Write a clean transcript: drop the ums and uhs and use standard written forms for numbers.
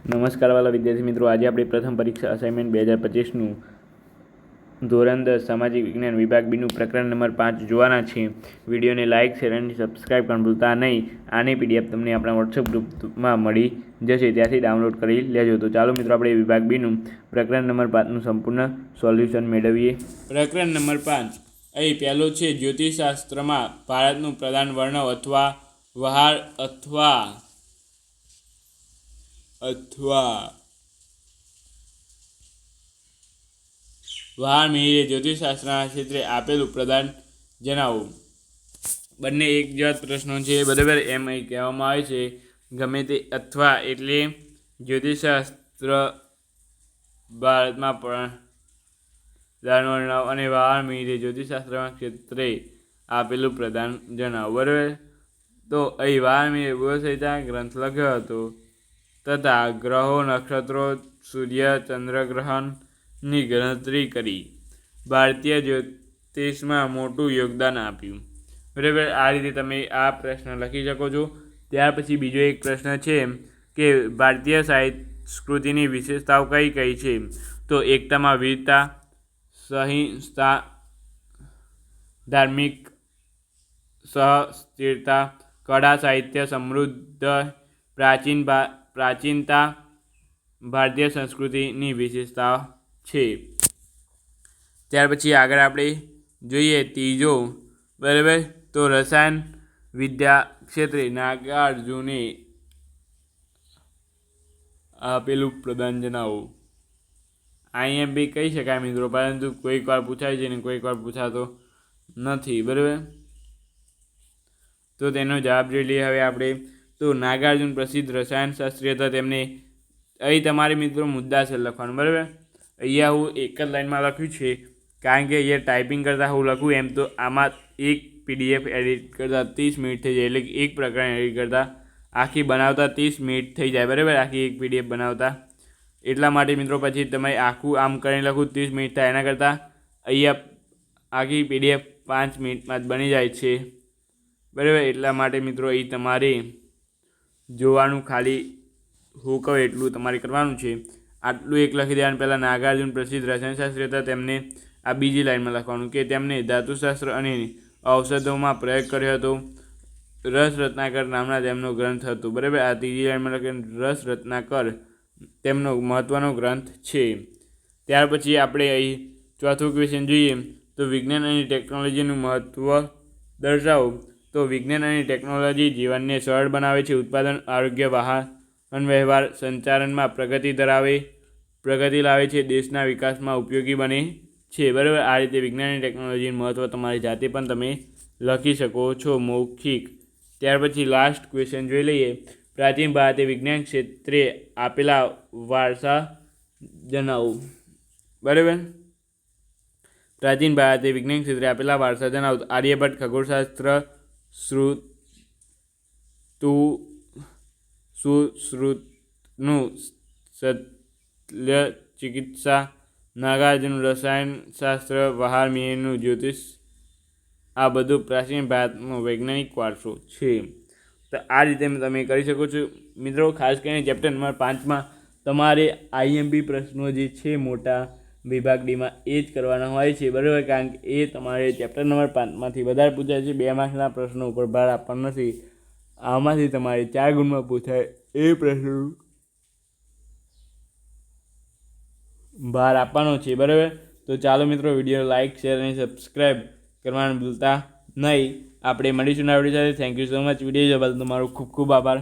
નમસ્કાર વાલા વિદ્યાર્થી મિત્રો, આજે આપણી પ્રથમ પરીક્ષા અસાઇનમેન્ટ 2025નું ધોરણ 10 સામાજિક વિજ્ઞાન વિભાગ બીનું પ્રકરણ નંબર 5 જોવાના છે. વિડીયોને લાઇક, શેર અને સબસ્ક્રાઈબ પણ ભૂલતા નહીં. આની પીડીએફ તમને આપણા વોટ્સઅપ ગ્રુપમાં મળી જશે, ત્યાંથી ડાઉનલોડ કરી લેજો. તો ચાલો મિત્રો, આપણે વિભાગ બીનું પ્રકરણ નંબર 5નું સંપૂર્ણ સોલ્યુશન મેળવીએ. પ્રકરણ નંબર 5 અહીં પહેલું છે, જ્યોતિષશાસ્ત્રમાં ભારતનું પ્રધાન વર્ણવ અથવા વહાર અથવા વહાર મિહિરે જ્યોતિષશાસ્ત્રના ક્ષેત્રે આપેલું પ્રદાન જણાવો. બંને એક જેવા પ્રશ્નો છે, બરાબર. એમ અહીં કહેવામાં આવે છે ગમે તે અથવા એટલે જ્યોતિષશાસ્ત્ર ભારતમાં પ્રદાન વર્ણવ અને વહાર મિહિરે જ્યોતિષશાસ્ત્રના ક્ષેત્રે આપેલું પ્રદાન જણાવો, બરાબર. તો અહીં વહાર મિહિરે બૃહત્સંહિતા ગ્રંથ લખ્યો હતો તથા ગ્રહો, નક્ષત્રો, સૂર્ય, ચંદ્રગ્રહણની ગણતરી કરી ભારતીય જ્યોતિષમાં મોટું યોગદાન આપ્યું, બરાબર. આ રીતે તમે આ પ્રશ્ન લખી શકો છો. ત્યાર પછી બીજો એક પ્રશ્ન છે કે ભારતીય સંસ્કૃતિની વિશેષતાઓ કઈ કઈ છે? તો એકતામાં વીરતા, સહિષ્ણુતા, ધાર્મિક સહસ્થિરતા, કળા સાહિત્ય, સમૃદ્ધ પ્રાચીનતા ભારતીય સંસ્કૃતિની વિશેષતા છે. ત્યાર પછી આગળ આપણે જોઈએ ત્રીજો, બરાબર. તો રસાયણ વિદ્યા ક્ષેત્રે નાગાર્જુને આપેલું પ્રદાન જણાવો. IMP કહી શકાય મિત્રો, પરંતુ કોઈક વાર પૂછાય છે ને કોઈક વાર પૂછાતો નથી, બરાબર. તો તેનો જવાબ જોઈ લઈએ હવે આપણે. તો નાગાર્જુન પ્રસિદ્ધ રસાયણશાસ્ત્રી હતા. તેમને અહીં તમારે મિત્રો મુદ્દાસર લખવાનું, બરાબર. અહીંયા હું એક જ લાઈનમાં લખ્યું છે કારણ કે અહીંયા ટાઈપિંગ કરતાં હું લખું એમ તો આમાં એક PDF એડિટ કરતાં 30 મિનિટ થઈ જાય, એટલે કે એક પ્રકરણ એડિટ કરતાં આખી બનાવતા 30 મિનિટ થઈ જાય, બરાબર. આખી એક PDF બનાવતા. એટલા માટે મિત્રો પછી તમે આખું આમ કરીને લખું 30 મિનિટ થાય, એના કરતાં અહીંયા આખી PDF 5 મિનિટમાં જ બની જાય છે, બરાબર. એટલા માટે મિત્રો અહીં તમારે જોવાનું, ખાલી હું કહું એટલું તમારે કરવાનું છે. આટલું એક લખી દેવાનું. પહેલાં નાગાર્જુન પ્રસિદ્ધ રસાયણશાસ્ત્રી હતા. તેમને આ બીજી લાઈનમાં લખવાનું કે તેમને ધાતુશાસ્ત્ર અને ઔષધોમાં પ્રયોગ કર્યો હતો. રસ રત્નાકર નામના તેમનો ગ્રંથ હતો, બરાબર. આ ત્રીજી લાઈનમાં લખીને રસ રત્નાકર તેમનો મહત્ત્વનો ગ્રંથ છે. ત્યાર પછી આપણે અહીં ચોથું ક્વેશ્ચન જોઈએ. તો વિજ્ઞાન અને ટેકનોલોજીનું મહત્ત્વ દર્શાવો. તો વિજ્ઞાન અને ટેકનોલોજી જીવનને સરળ બનાવે છે. ઉત્પાદન, આરોગ્ય, વાહન વ્યવહાર, સંચાલનમાં પ્રગતિ લાવે છે. દેશના વિકાસમાં ઉપયોગી બને છે, બરાબર. આ રીતે વિજ્ઞાન અને ટેકનોલોજીનું મહત્ત્વ તમારી જાતે પણ તમે લખી શકો છો મૌખિક. ત્યાર પછી લાસ્ટ ક્વેશ્ચન જોઈ લઈએ. પ્રાચીન ભારતે વિજ્ઞાન ક્ષેત્રે આપેલા વારસા જણાવો, બરાબર. પ્રાચીન ભારતે વિજ્ઞાન ક્ષેત્રે આપેલા વારસા જણાવો. આર્યભટ્ટ ખગોળશાસ્ત્ર, સુશ્રુતનું શલ્ય ચિકિત્સા, નાગાર્જુન રસાયણશાસ્ત્ર, વહાર મિહિરનું જ્યોતિષ. આ બધું પ્રાચીન ભારતનો વૈજ્ઞાનિક વારસો છે. તો આ રીતે તમે કરી શકો છો મિત્રો. ખાસ કરીને ચેપ્ટર નંબર 5માં તમારે IMP પ્રશ્નો જે છે મોટા વિભાગ ડીમાં એ જ કરવાના હોય છે, બરાબર. કારણ કે એ તમારે ચેપ્ટર નંબર 5માંથી વધારે પૂછાય છે. 2 માર્ક્સના પ્રશ્નો ઉપર ભાર આપવાનો નથી. આમાંથી તમારે 4 ગુણમાં પૂછાય એ પ્રશ્નો ભાર આપવાનો છે, બરાબર. તો ચાલો મિત્રો, વિડીયો લાઇક, શેર અને સબસ્ક્રાઈબ કરવાનું ભૂલતા નહીં. આપણે મળીશું ના વિડીયો સાથે. Thank you so much. Video જોવા બદલ તમારો ખૂબ ખૂબ આભાર.